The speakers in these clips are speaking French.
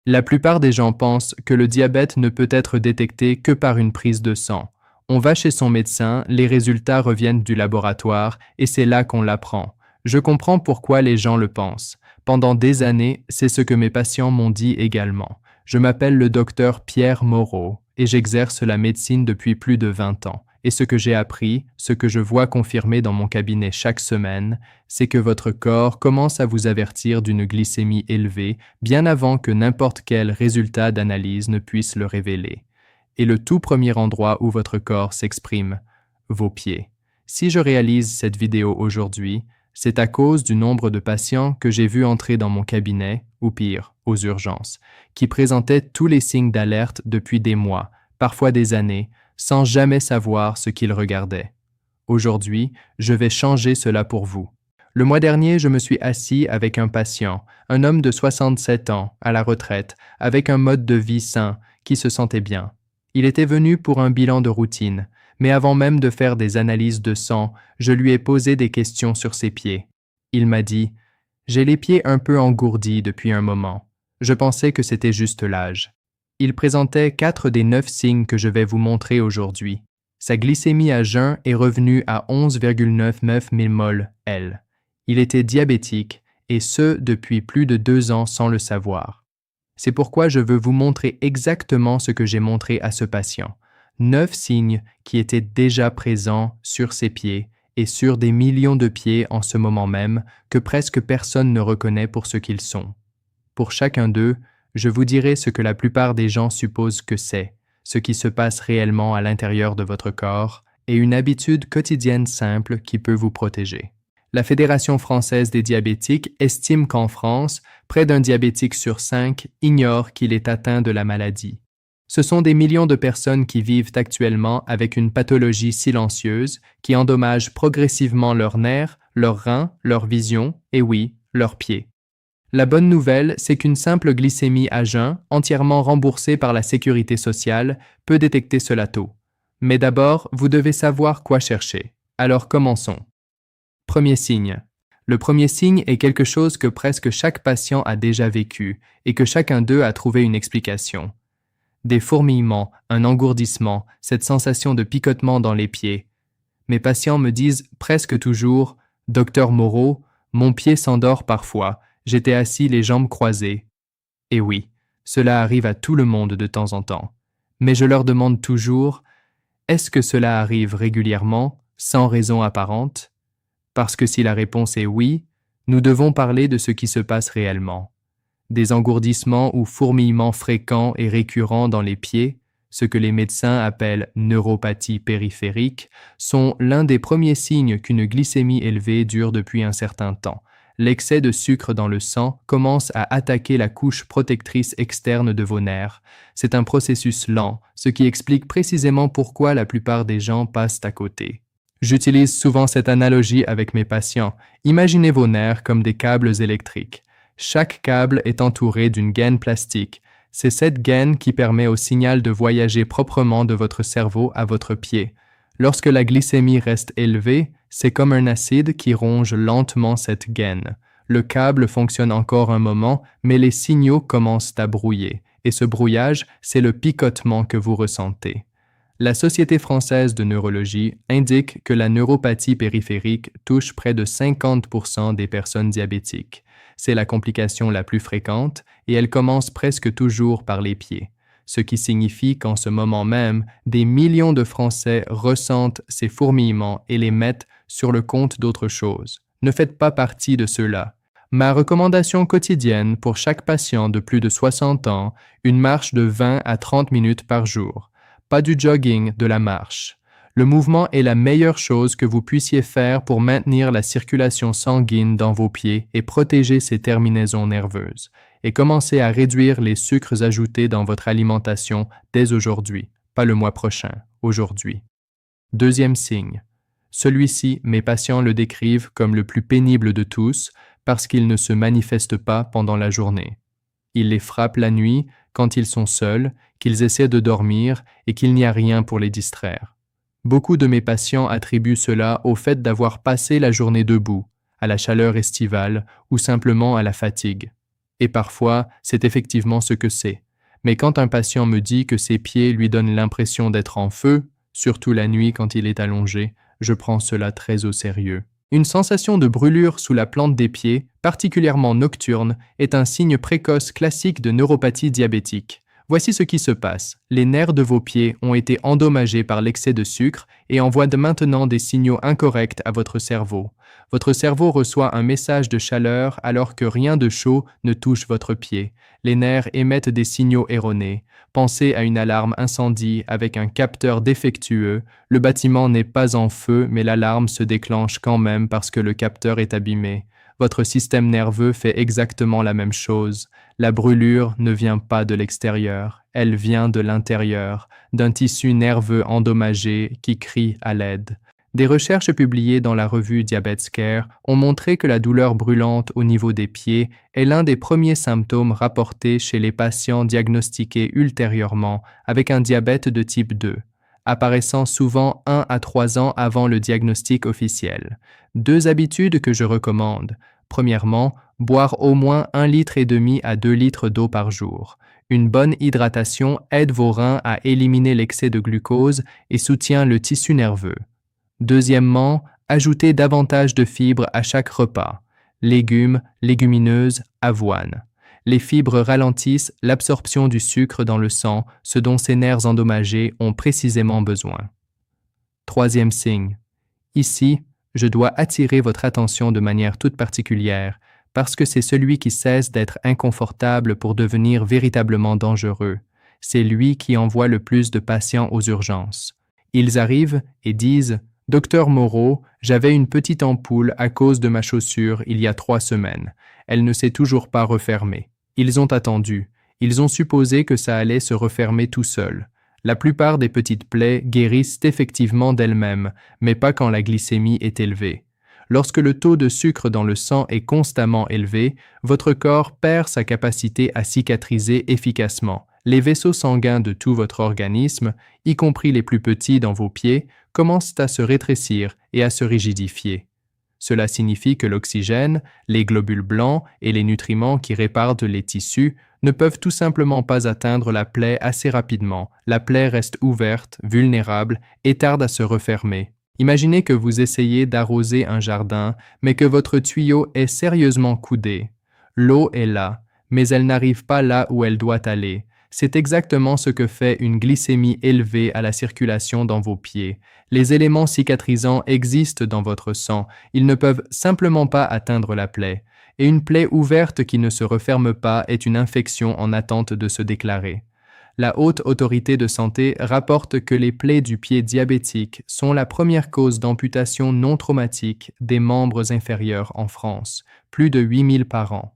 La plupart des gens pensent que le diabète ne peut être détecté que par une prise de sang. On va chez son médecin, les résultats reviennent du laboratoire et c'est là qu'on l'apprend. Je comprends pourquoi les gens le pensent. Pendant des années, c'est ce que mes patients m'ont dit également. Je m'appelle le docteur Pierre Moreau et j'exerce la médecine depuis plus de 20 ans. Et ce que j'ai appris, ce que je vois confirmé dans mon cabinet chaque semaine, c'est que votre corps commence à vous avertir d'une glycémie élevée bien avant que n'importe quel résultat d'analyse ne puisse le révéler. Et le tout premier endroit où votre corps s'exprime, vos pieds. Si je réalise cette vidéo aujourd'hui, c'est à cause du nombre de patients que j'ai vus entrer dans mon cabinet, ou pire, aux urgences, qui présentaient tous les signes d'alerte depuis des mois, parfois des années, sans jamais savoir ce qu'ils regardaient. Aujourd'hui, je vais changer cela pour vous. Le mois dernier, je me suis assis avec un patient, un homme de 67 ans, à la retraite, avec un mode de vie sain, qui se sentait bien. Il était venu pour un bilan de routine, mais avant même de faire des analyses de sang, je lui ai posé des questions sur ses pieds. Il m'a dit « J'ai les pieds un peu engourdis depuis un moment. Je pensais que c'était juste l'âge. » Il présentait 4 des 9 signes que je vais vous montrer aujourd'hui. Sa glycémie à jeun est revenue à 11,99 mmol L. Il était diabétique, et ce depuis plus de 2 ans sans le savoir. C'est pourquoi je veux vous montrer exactement ce que j'ai montré à ce patient. 9 signes qui étaient déjà présents sur ses pieds et sur des millions de pieds en ce moment même que presque personne ne reconnaît pour ce qu'ils sont. Pour chacun d'eux, je vous dirai ce que la plupart des gens supposent que c'est, ce qui se passe réellement à l'intérieur de votre corps et une habitude quotidienne simple qui peut vous protéger. La Fédération française des diabétiques estime qu'en France, près d'un diabétique sur 5 ignore qu'il est atteint de la maladie. Ce sont des millions de personnes qui vivent actuellement avec une pathologie silencieuse qui endommage progressivement leurs nerfs, leurs reins, leur vision et oui, leurs pieds. La bonne nouvelle, c'est qu'une simple glycémie à jeun, entièrement remboursée par la sécurité sociale, peut détecter cela tôt. Mais d'abord, vous devez savoir quoi chercher. Alors commençons. Premier signe. Le premier signe est quelque chose que presque chaque patient a déjà vécu et que chacun d'eux a trouvé une explication. Des fourmillements, un engourdissement, cette sensation de picotement dans les pieds. Mes patients me disent presque toujours « Docteur Moreau, mon pied s'endort parfois. J'étais assis les jambes croisées. » Et oui, cela arrive à tout le monde de temps en temps. Mais je leur demande toujours « Est-ce que cela arrive régulièrement, sans raison apparente ?» Parce que si la réponse est oui, nous devons parler de ce qui se passe réellement. Des engourdissements ou fourmillements fréquents et récurrents dans les pieds, ce que les médecins appellent neuropathie périphérique, sont l'un des premiers signes qu'une glycémie élevée dure depuis un certain temps. L'excès de sucre dans le sang commence à attaquer la couche protectrice externe de vos nerfs. C'est un processus lent, ce qui explique précisément pourquoi la plupart des gens passent à côté. J'utilise souvent cette analogie avec mes patients. Imaginez vos nerfs comme des câbles électriques. Chaque câble est entouré d'une gaine plastique. C'est cette gaine qui permet au signal de voyager proprement de votre cerveau à votre pied. Lorsque la glycémie reste élevée, c'est comme un acide qui ronge lentement cette gaine. Le câble fonctionne encore un moment, mais les signaux commencent à brouiller. Et ce brouillage, c'est le picotement que vous ressentez. La Société française de neurologie indique que la neuropathie périphérique touche près de 50% des personnes diabétiques. C'est la complication la plus fréquente et elle commence presque toujours par les pieds, ce qui signifie qu'en ce moment même, des millions de Français ressentent ces fourmillements et les mettent sur le compte d'autre chose. Ne faites pas partie de ceux-là. Ma recommandation quotidienne pour chaque patient de plus de 60 ans, une marche de 20 à 30 minutes par jour. Pas du jogging, de la marche. Le mouvement est la meilleure chose que vous puissiez faire pour maintenir la circulation sanguine dans vos pieds et protéger ces terminaisons nerveuses. Et commencez à réduire les sucres ajoutés dans votre alimentation dès aujourd'hui, pas le mois prochain, aujourd'hui. Deuxième signe. Celui-ci, mes patients le décrivent comme le plus pénible de tous parce qu'il ne se manifeste pas pendant la journée. Il les frappe la nuit, quand ils sont seuls, qu'ils essaient de dormir et qu'il n'y a rien pour les distraire. Beaucoup de mes patients attribuent cela au fait d'avoir passé la journée debout, à la chaleur estivale ou simplement à la fatigue. Et parfois, c'est effectivement ce que c'est. Mais quand un patient me dit que ses pieds lui donnent l'impression d'être en feu, surtout la nuit quand il est allongé, je prends cela très au sérieux. Une sensation de brûlure sous la plante des pieds, particulièrement nocturne, est un signe précoce classique de neuropathie diabétique. Voici ce qui se passe. Les nerfs de vos pieds ont été endommagés par l'excès de sucre et envoient maintenant des signaux incorrects à votre cerveau. Votre cerveau reçoit un message de chaleur alors que rien de chaud ne touche votre pied. Les nerfs émettent des signaux erronés. Pensez à une alarme incendie avec un capteur défectueux. Le bâtiment n'est pas en feu, mais l'alarme se déclenche quand même parce que le capteur est abîmé. Votre système nerveux fait exactement la même chose. La brûlure ne vient pas de l'extérieur, elle vient de l'intérieur, d'un tissu nerveux endommagé qui crie à l'aide. Des recherches publiées dans la revue Diabetescare ont montré que la douleur brûlante au niveau des pieds est l'un des premiers symptômes rapportés chez les patients diagnostiqués ultérieurement avec un diabète de type 2, apparaissant souvent 1 à 3 ans avant le diagnostic officiel. 2 habitudes que je recommande. Premièrement, boire au moins 1,5 litre à 2 litres d'eau par jour. Une bonne hydratation aide vos reins à éliminer l'excès de glucose et soutient le tissu nerveux. Deuxièmement, ajoutez davantage de fibres à chaque repas. Légumes, légumineuses, avoine. Les fibres ralentissent l'absorption du sucre dans le sang, ce dont ces nerfs endommagés ont précisément besoin. Troisième signe. Ici, je dois attirer votre attention de manière toute particulière, parce que c'est celui qui cesse d'être inconfortable pour devenir véritablement dangereux. C'est lui qui envoie le plus de patients aux urgences. Ils arrivent et disent « Docteur Moreau, j'avais une petite ampoule à cause de ma chaussure il y a 3 semaines. Elle ne s'est toujours pas refermée. » Ils ont attendu. Ils ont supposé que ça allait se refermer tout seul. La plupart des petites plaies guérissent effectivement d'elles-mêmes, mais pas quand la glycémie est élevée. Lorsque le taux de sucre dans le sang est constamment élevé, votre corps perd sa capacité à cicatriser efficacement. Les vaisseaux sanguins de tout votre organisme, y compris les plus petits dans vos pieds, commencent à se rétrécir et à se rigidifier. Cela signifie que l'oxygène, les globules blancs et les nutriments qui réparent les tissus ne peuvent tout simplement pas atteindre la plaie assez rapidement. La plaie reste ouverte, vulnérable et tarde à se refermer. Imaginez que vous essayez d'arroser un jardin, mais que votre tuyau est sérieusement coudé. L'eau est là, mais elle n'arrive pas là où elle doit aller. C'est exactement ce que fait une glycémie élevée à la circulation dans vos pieds. Les éléments cicatrisants existent dans votre sang, ils ne peuvent simplement pas atteindre la plaie. Et une plaie ouverte qui ne se referme pas est une infection en attente de se déclarer. La Haute Autorité de Santé rapporte que les plaies du pied diabétique sont la première cause d'amputation non traumatique des membres inférieurs en France, plus de 8000 par an.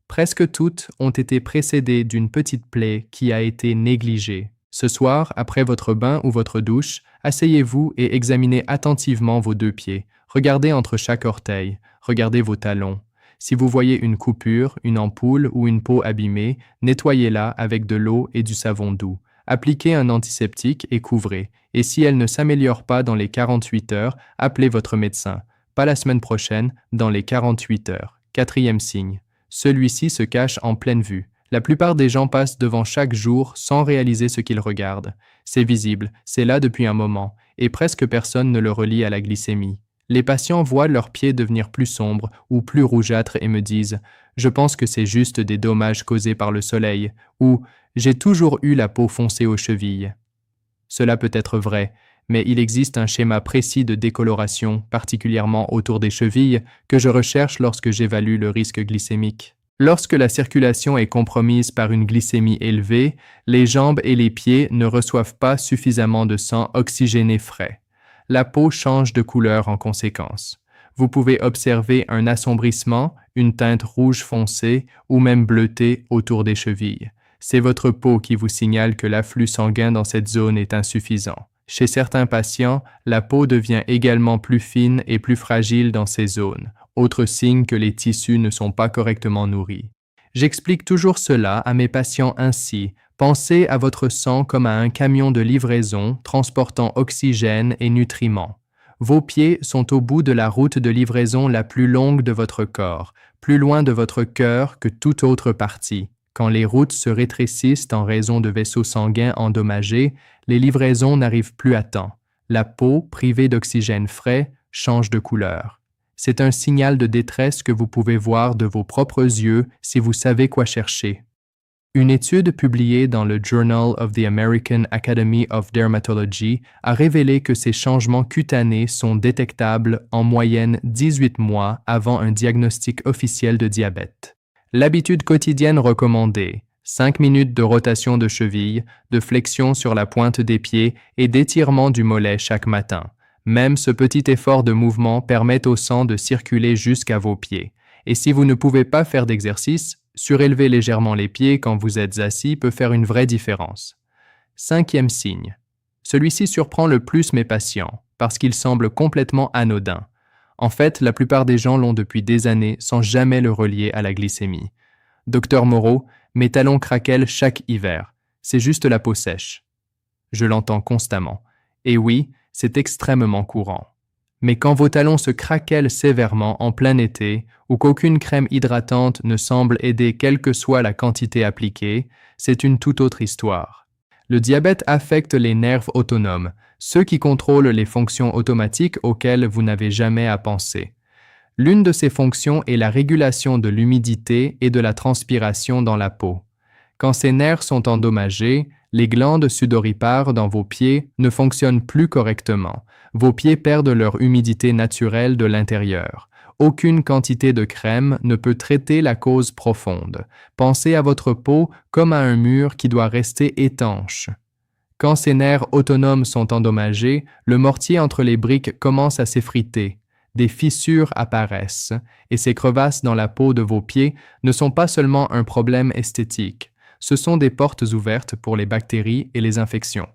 Presque toutes ont été précédées d'une petite plaie qui a été négligée. Ce soir, après votre bain ou votre douche, asseyez-vous et examinez attentivement vos 2 pieds. Regardez entre chaque orteil, regardez vos talons. Si vous voyez une coupure, une ampoule ou une peau abîmée, nettoyez-la avec de l'eau et du savon doux. Appliquez un antiseptique et couvrez. Et si elle ne s'améliore pas dans les 48 heures, appelez votre médecin. Pas la semaine prochaine, dans les 48 heures. 4e signe. Celui-ci se cache en pleine vue. La plupart des gens passent devant chaque jour sans réaliser ce qu'ils regardent. C'est visible, c'est là depuis un moment, et presque personne ne le relie à la glycémie. Les patients voient leurs pieds devenir plus sombres ou plus rougeâtres et me disent « Je pense que c'est juste des dommages causés par le soleil » ou « J'ai toujours eu la peau foncée aux chevilles ». Cela peut être vrai, mais il existe un schéma précis de décoloration, particulièrement autour des chevilles, que je recherche lorsque j'évalue le risque glycémique. Lorsque la circulation est compromise par une glycémie élevée, les jambes et les pieds ne reçoivent pas suffisamment de sang oxygéné frais. La peau change de couleur en conséquence. Vous pouvez observer un assombrissement, une teinte rouge foncé ou même bleutée autour des chevilles. C'est votre peau qui vous signale que l'afflux sanguin dans cette zone est insuffisant. Chez certains patients, la peau devient également plus fine et plus fragile dans ces zones, autre signe que les tissus ne sont pas correctement nourris. J'explique toujours cela à mes patients ainsi. Pensez à votre sang comme à un camion de livraison transportant oxygène et nutriments. Vos pieds sont au bout de la route de livraison la plus longue de votre corps, plus loin de votre cœur que toute autre partie. Quand les routes se rétrécissent en raison de vaisseaux sanguins endommagés, les livraisons n'arrivent plus à temps. La peau, privée d'oxygène frais, change de couleur. C'est un signal de détresse que vous pouvez voir de vos propres yeux si vous savez quoi chercher. Une étude publiée dans le Journal of the American Academy of Dermatology a révélé que ces changements cutanés sont détectables en moyenne 18 mois avant un diagnostic officiel de diabète. L'habitude quotidienne recommandée: 5 minutes de rotation de cheville, de flexion sur la pointe des pieds et d'étirement du mollet chaque matin. Même ce petit effort de mouvement permet au sang de circuler jusqu'à vos pieds. Et si vous ne pouvez pas faire d'exercice, surélever légèrement les pieds quand vous êtes assis peut faire une vraie différence. 5e signe. Celui-ci surprend le plus mes patients, parce qu'il semble complètement anodin. En fait, la plupart des gens l'ont depuis des années sans jamais le relier à la glycémie. Docteur Moreau, mes talons craquellent chaque hiver. C'est juste la peau sèche. Je l'entends constamment. Et oui, c'est extrêmement courant. Mais quand vos talons se craquellent sévèrement en plein été ou qu'aucune crème hydratante ne semble aider quelle que soit la quantité appliquée, c'est une toute autre histoire. Le diabète affecte les nerfs autonomes, ceux qui contrôlent les fonctions automatiques auxquelles vous n'avez jamais à penser. L'une de ces fonctions est la régulation de l'humidité et de la transpiration dans la peau. Quand ces nerfs sont endommagés, les glandes sudoripares dans vos pieds ne fonctionnent plus correctement. Vos pieds perdent leur humidité naturelle de l'intérieur. Aucune quantité de crème ne peut traiter la cause profonde. Pensez à votre peau comme à un mur qui doit rester étanche. Quand ces nerfs autonomes sont endommagés, le mortier entre les briques commence à s'effriter. Des fissures apparaissent, et ces crevasses dans la peau de vos pieds ne sont pas seulement un problème esthétique. Ce sont des portes ouvertes pour les bactéries et les infections.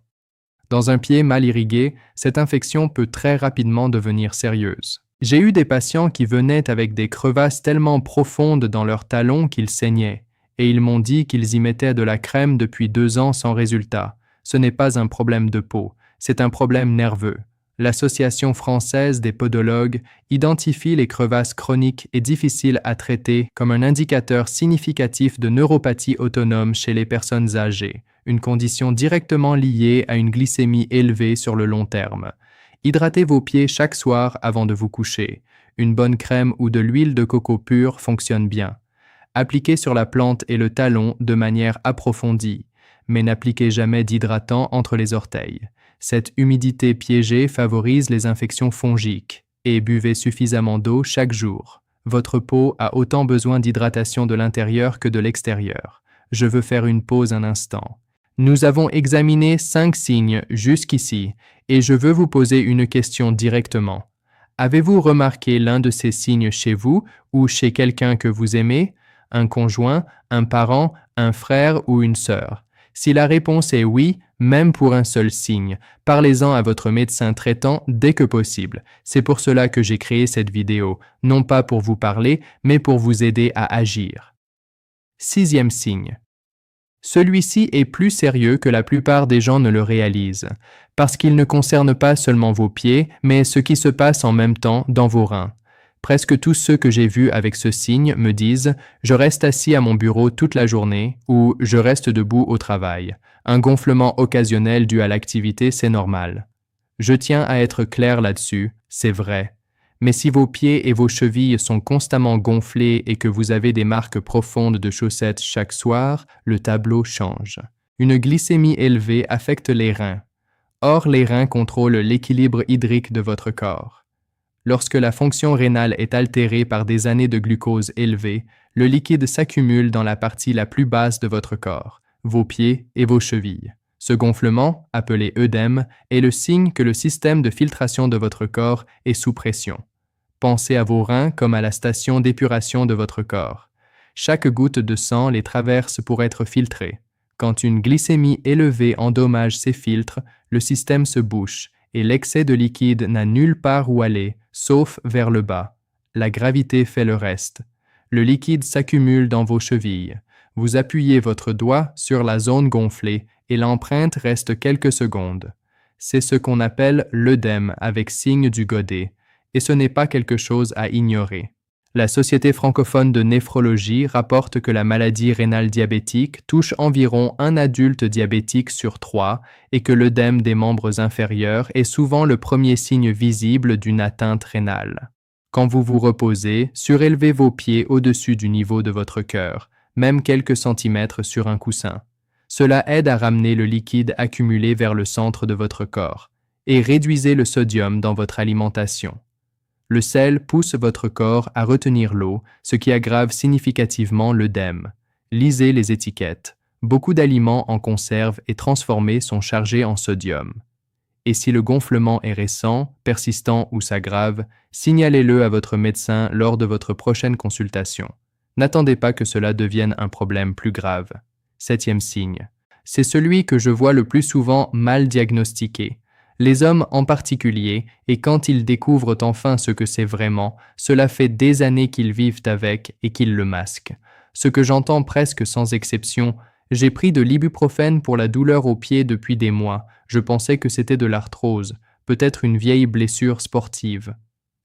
Dans un pied mal irrigué, cette infection peut très rapidement devenir sérieuse. J'ai eu des patients qui venaient avec des crevasses tellement profondes dans leurs talons qu'ils saignaient, et ils m'ont dit qu'ils y mettaient de la crème depuis 2 ans sans résultat. Ce n'est pas un problème de peau, c'est un problème nerveux. L'Association française des podologues identifie les crevasses chroniques et difficiles à traiter comme un indicateur significatif de neuropathie autonome chez les personnes âgées, une condition directement liée à une glycémie élevée sur le long terme. Hydratez vos pieds chaque soir avant de vous coucher. Une bonne crème ou de l'huile de coco pure fonctionne bien. Appliquez sur la plante et le talon de manière approfondie, mais n'appliquez jamais d'hydratant entre les orteils. Cette humidité piégée favorise les infections fongiques et buvez suffisamment d'eau chaque jour. Votre peau a autant besoin d'hydratation de l'intérieur que de l'extérieur. Je veux faire une pause un instant. Nous avons examiné 5 signes jusqu'ici et je veux vous poser une question directement. Avez-vous remarqué l'un de ces signes chez vous ou chez quelqu'un que vous aimez, un conjoint, un parent, un frère ou une sœur? Si la réponse est oui, même pour un seul signe, parlez-en à votre médecin traitant dès que possible. C'est pour cela que j'ai créé cette vidéo, non pas pour vous parler, mais pour vous aider à agir. 6e signe. Celui-ci est plus sérieux que la plupart des gens ne le réalisent, parce qu'il ne concerne pas seulement vos pieds, mais ce qui se passe en même temps dans vos reins. Presque tous ceux que j'ai vus avec ce signe me disent « je reste assis à mon bureau toute la journée » ou « je reste debout au travail ». Un gonflement occasionnel dû à l'activité, c'est normal. Je tiens à être clair là-dessus, c'est vrai. Mais si vos pieds et vos chevilles sont constamment gonflés et que vous avez des marques profondes de chaussettes chaque soir, le tableau change. Une glycémie élevée affecte les reins. Or, les reins contrôlent l'équilibre hydrique de votre corps. Lorsque la fonction rénale est altérée par des années de glucose élevé, le liquide s'accumule dans la partie la plus basse de votre corps, vos pieds et vos chevilles. Ce gonflement, appelé œdème, est le signe que le système de filtration de votre corps est sous pression. Pensez à vos reins comme à la station d'épuration de votre corps. Chaque goutte de sang les traverse pour être filtrée. Quand une glycémie élevée endommage ces filtres, le système se bouche et l'excès de liquide n'a nulle part où aller, sauf vers le bas. La gravité fait le reste. Le liquide s'accumule dans vos chevilles. Vous appuyez votre doigt sur la zone gonflée et l'empreinte reste quelques secondes. C'est ce qu'on appelle l'œdème avec signe du godet, et ce n'est pas quelque chose à ignorer. La Société francophone de néphrologie rapporte que la maladie rénale diabétique touche environ un adulte diabétique sur 3 et que l'œdème des membres inférieurs est souvent le premier signe visible d'une atteinte rénale. Quand vous vous reposez, surélevez vos pieds au-dessus du niveau de votre cœur, même quelques centimètres sur un coussin. Cela aide à ramener le liquide accumulé vers le centre de votre corps et réduisez le sodium dans votre alimentation. Le sel pousse votre corps à retenir l'eau, ce qui aggrave significativement l'œdème. Lisez les étiquettes. Beaucoup d'aliments en conserve et transformés sont chargés en sodium. Et si le gonflement est récent, persistant ou s'aggrave, signalez-le à votre médecin lors de votre prochaine consultation. N'attendez pas que cela devienne un problème plus grave. 7e signe. C'est celui que je vois le plus souvent mal diagnostiqué. Les hommes en particulier, et quand ils découvrent enfin ce que c'est vraiment, cela fait des années qu'ils vivent avec et qu'ils le masquent. Ce que j'entends presque sans exception, j'ai pris de l'ibuprofène pour la douleur aux pieds depuis des mois, je pensais que c'était de l'arthrose, peut-être une vieille blessure sportive.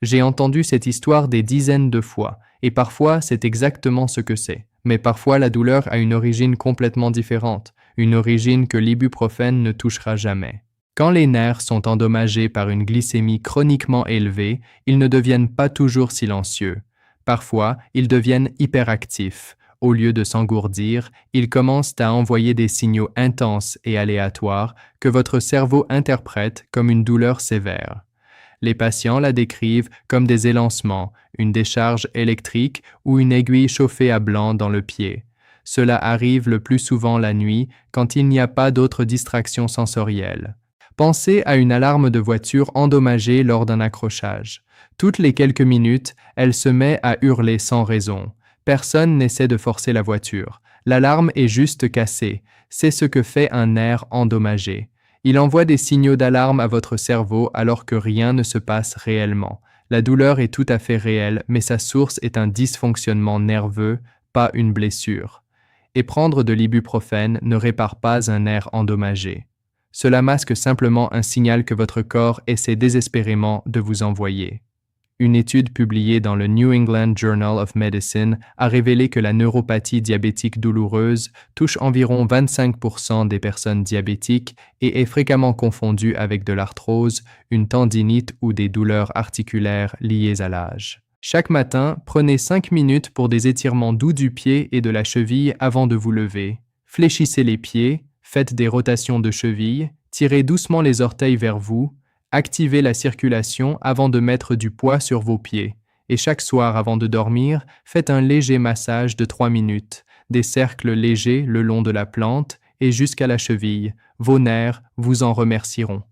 J'ai entendu cette histoire des dizaines de fois, et parfois c'est exactement ce que c'est. Mais parfois la douleur a une origine complètement différente, une origine que l'ibuprofène ne touchera jamais. Quand les nerfs sont endommagés par une glycémie chroniquement élevée, ils ne deviennent pas toujours silencieux. Parfois, ils deviennent hyperactifs. Au lieu de s'engourdir, ils commencent à envoyer des signaux intenses et aléatoires que votre cerveau interprète comme une douleur sévère. Les patients la décrivent comme des élancements, une décharge électrique ou une aiguille chauffée à blanc dans le pied. Cela arrive le plus souvent la nuit quand il n'y a pas d'autres distractions sensorielles. Pensez à une alarme de voiture endommagée lors d'un accrochage. Toutes les quelques minutes, elle se met à hurler sans raison. Personne n'essaie de forcer la voiture. L'alarme est juste cassée. C'est ce que fait un nerf endommagé. Il envoie des signaux d'alarme à votre cerveau alors que rien ne se passe réellement. La douleur est tout à fait réelle, mais sa source est un dysfonctionnement nerveux, pas une blessure. Et prendre de l'ibuprofène ne répare pas un nerf endommagé. Cela masque simplement un signal que votre corps essaie désespérément de vous envoyer. Une étude publiée dans le New England Journal of Medicine a révélé que la neuropathie diabétique douloureuse touche environ 25% des personnes diabétiques et est fréquemment confondue avec de l'arthrose, une tendinite ou des douleurs articulaires liées à l'âge. Chaque matin, prenez 5 minutes pour des étirements doux du pied et de la cheville avant de vous lever. Fléchissez les pieds, faites des rotations de cheville, tirez doucement les orteils vers vous, activez la circulation avant de mettre du poids sur vos pieds. Et chaque soir avant de dormir, faites un léger massage de 3 minutes, des cercles légers le long de la plante et jusqu'à la cheville. Vos nerfs vous en remercieront.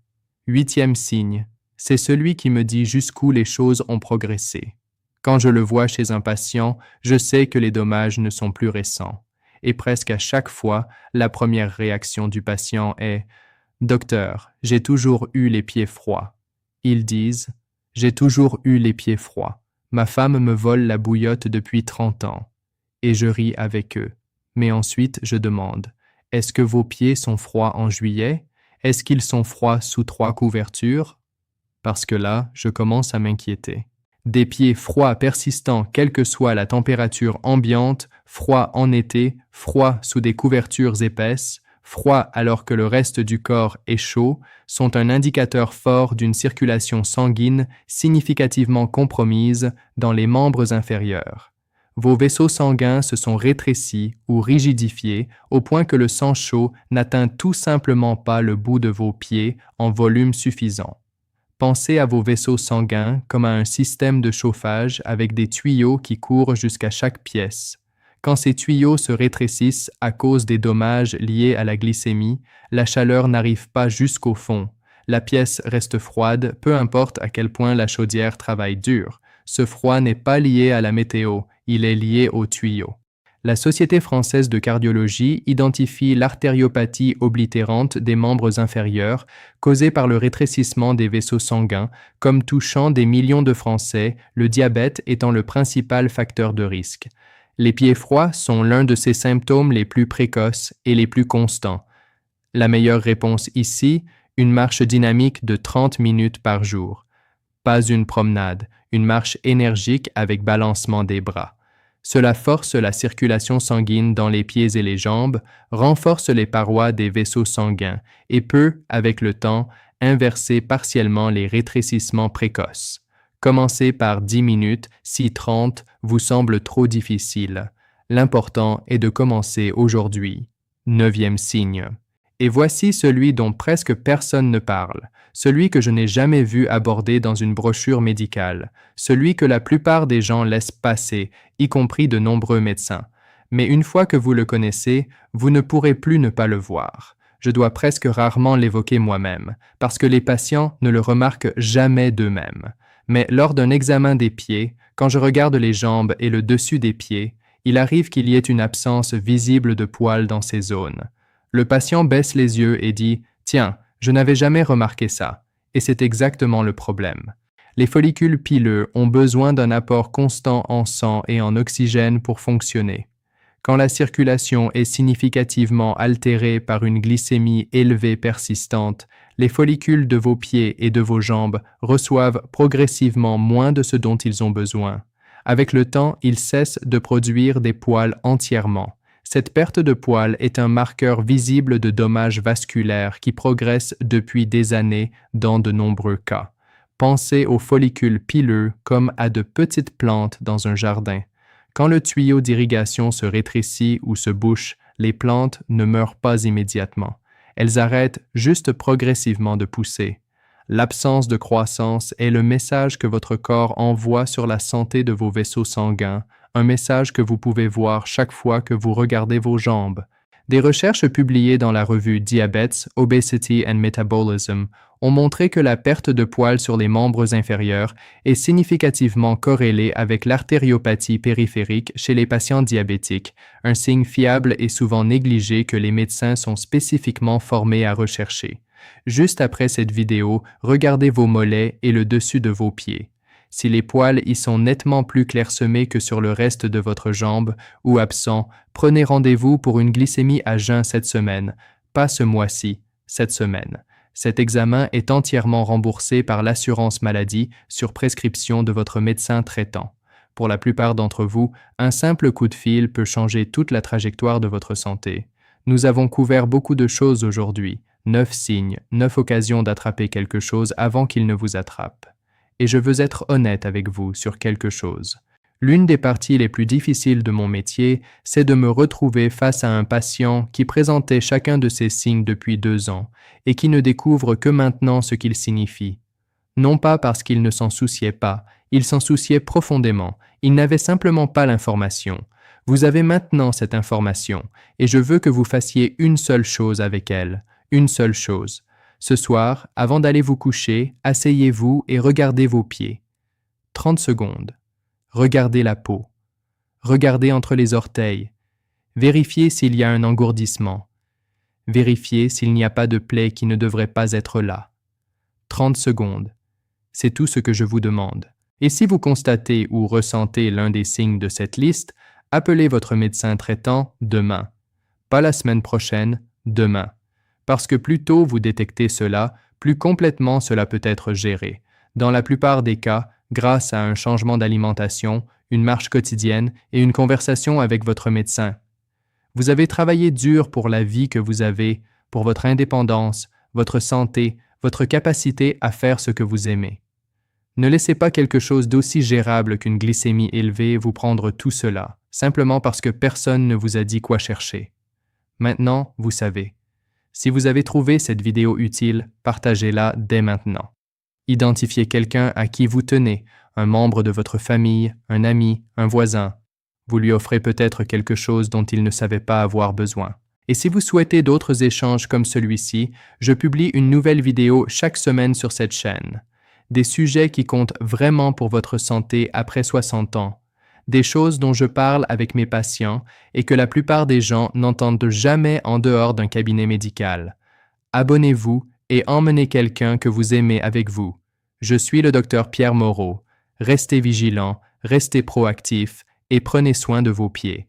8e signe. C'est celui qui me dit jusqu'où les choses ont progressé. Quand je le vois chez un patient, je sais que les dommages ne sont plus récents. Et presque à chaque fois, la première réaction du patient est « Docteur, j'ai toujours eu les pieds froids. » Ils disent « J'ai toujours eu les pieds froids. Ma femme me vole la bouillotte depuis 30 ans. » Et je ris avec eux. Mais ensuite, je demande « Est-ce que vos pieds sont froids en juillet? Est-ce qu'ils sont froids sous 3 couvertures? » Parce que là, je commence à m'inquiéter. Des pieds froids persistants quelle que soit la température ambiante, froid en été, froid sous des couvertures épaisses, froid alors que le reste du corps est chaud, sont un indicateur fort d'une circulation sanguine significativement compromise dans les membres inférieurs. Vos vaisseaux sanguins se sont rétrécis ou rigidifiés au point que le sang chaud n'atteint tout simplement pas le bout de vos pieds en volume suffisant. Pensez à vos vaisseaux sanguins comme à un système de chauffage avec des tuyaux qui courent jusqu'à chaque pièce. Quand ces tuyaux se rétrécissent à cause des dommages liés à la glycémie, la chaleur n'arrive pas jusqu'au fond. La pièce reste froide, peu importe à quel point la chaudière travaille dur. Ce froid n'est pas lié à la météo, il est lié aux tuyaux. La Société française de cardiologie identifie l'artériopathie oblitérante des membres inférieurs causée par le rétrécissement des vaisseaux sanguins comme touchant des millions de Français, le diabète étant le principal facteur de risque. Les pieds froids sont l'un de ces symptômes les plus précoces et les plus constants. La meilleure réponse ici, Une marche dynamique de 30 minutes par jour. Pas une promenade, une marche énergique avec balancement des bras. Cela force la circulation sanguine dans les pieds et les jambes, renforce les parois des vaisseaux sanguins et peut, avec le temps, inverser partiellement les rétrécissements précoces. Commencez par 10 minutes si 30 vous semble trop difficile. L'important est de commencer aujourd'hui. 9e signe. Et voici celui dont presque personne ne parle, celui que je n'ai jamais vu abordé dans une brochure médicale, celui que la plupart des gens laissent passer, y compris de nombreux médecins. Mais une fois que vous le connaissez, vous ne pourrez plus ne pas le voir. Je dois presque rarement l'évoquer moi-même, parce que les patients ne le remarquent jamais d'eux-mêmes. Mais lors d'un examen des pieds, quand je regarde les jambes et le dessus des pieds, il arrive qu'il y ait une absence visible de poils dans ces zones. Le patient baisse les yeux et dit « Tiens, je n'avais jamais remarqué ça. » Et c'est exactement le problème. Les follicules pileux ont besoin d'un apport constant en sang et en oxygène pour fonctionner. Quand la circulation est significativement altérée par une glycémie élevée persistante, les follicules de vos pieds et de vos jambes reçoivent progressivement moins de ce dont ils ont besoin. Avec le temps, ils cessent de produire des poils entièrement. Cette perte de poils est un marqueur visible de dommages vasculaires qui progressent depuis des années dans de nombreux cas. Pensez aux follicules pileux comme à de petites plantes dans un jardin. Quand le tuyau d'irrigation se rétrécit ou se bouche, les plantes ne meurent pas immédiatement. Elles arrêtent juste progressivement de pousser. L'absence de croissance est le message que votre corps envoie sur la santé de vos vaisseaux sanguins, un message que vous pouvez voir chaque fois que vous regardez vos jambes. Des recherches publiées dans la revue Diabetes, Obesity and Metabolism ont montré que la perte de poils sur les membres inférieurs est significativement corrélée avec l'artériopathie périphérique chez les patients diabétiques, un signe fiable et souvent négligé que les médecins sont spécifiquement formés à rechercher. Juste après cette vidéo, regardez vos mollets et le dessus de vos pieds. Si les poils y sont nettement plus clairsemés que sur le reste de votre jambe ou absents, prenez rendez-vous pour une glycémie à jeun cette semaine, pas ce mois-ci, cette semaine. Cet examen est entièrement remboursé par l'assurance maladie sur prescription de votre médecin traitant. Pour la plupart d'entre vous, un simple coup de fil peut changer toute la trajectoire de votre santé. Nous avons couvert beaucoup de choses aujourd'hui, 9 signes, 9 occasions d'attraper quelque chose avant qu'il ne vous attrape. Et je veux être honnête avec vous sur quelque chose. L'une des parties les plus difficiles de mon métier, c'est de me retrouver face à un patient qui présentait chacun de ces signes depuis 2 ans et qui ne découvre que maintenant ce qu'ils signifient. Non pas parce qu'il ne s'en souciait pas, il s'en souciait profondément, il n'avait simplement pas l'information. Vous avez maintenant cette information et je veux que vous fassiez une seule chose avec elle, une seule chose. Ce soir, avant d'aller vous coucher, asseyez-vous et regardez vos pieds. 30 secondes. Regardez la peau. Regardez entre les orteils. Vérifiez s'il y a un engourdissement. Vérifiez s'il n'y a pas de plaie qui ne devrait pas être là. 30 secondes. C'est tout ce que je vous demande. Et si vous constatez ou ressentez l'un des signes de cette liste, appelez votre médecin traitant demain. Pas la semaine prochaine, demain. Parce que plus tôt vous détectez cela, plus complètement cela peut être géré. Dans la plupart des cas, grâce à un changement d'alimentation, une marche quotidienne et une conversation avec votre médecin. Vous avez travaillé dur pour la vie que vous avez, pour votre indépendance, votre santé, votre capacité à faire ce que vous aimez. Ne laissez pas quelque chose d'aussi gérable qu'une glycémie élevée vous prendre tout cela, simplement parce que personne ne vous a dit quoi chercher. Maintenant, vous savez. Si vous avez trouvé cette vidéo utile, partagez-la dès maintenant. Identifiez quelqu'un à qui vous tenez, un membre de votre famille, un ami, un voisin. Vous lui offrez peut-être quelque chose dont il ne savait pas avoir besoin. Et si vous souhaitez d'autres échanges comme celui-ci, je publie une nouvelle vidéo chaque semaine sur cette chaîne. Des sujets qui comptent vraiment pour votre santé après 60 ans. Des choses dont je parle avec mes patients et que la plupart des gens n'entendent jamais en dehors d'un cabinet médical. Abonnez-vous et emmenez quelqu'un que vous aimez avec vous. Je suis le Dr Pierre Moreau. Restez vigilant, restez proactif et prenez soin de vos pieds.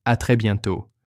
À très bientôt.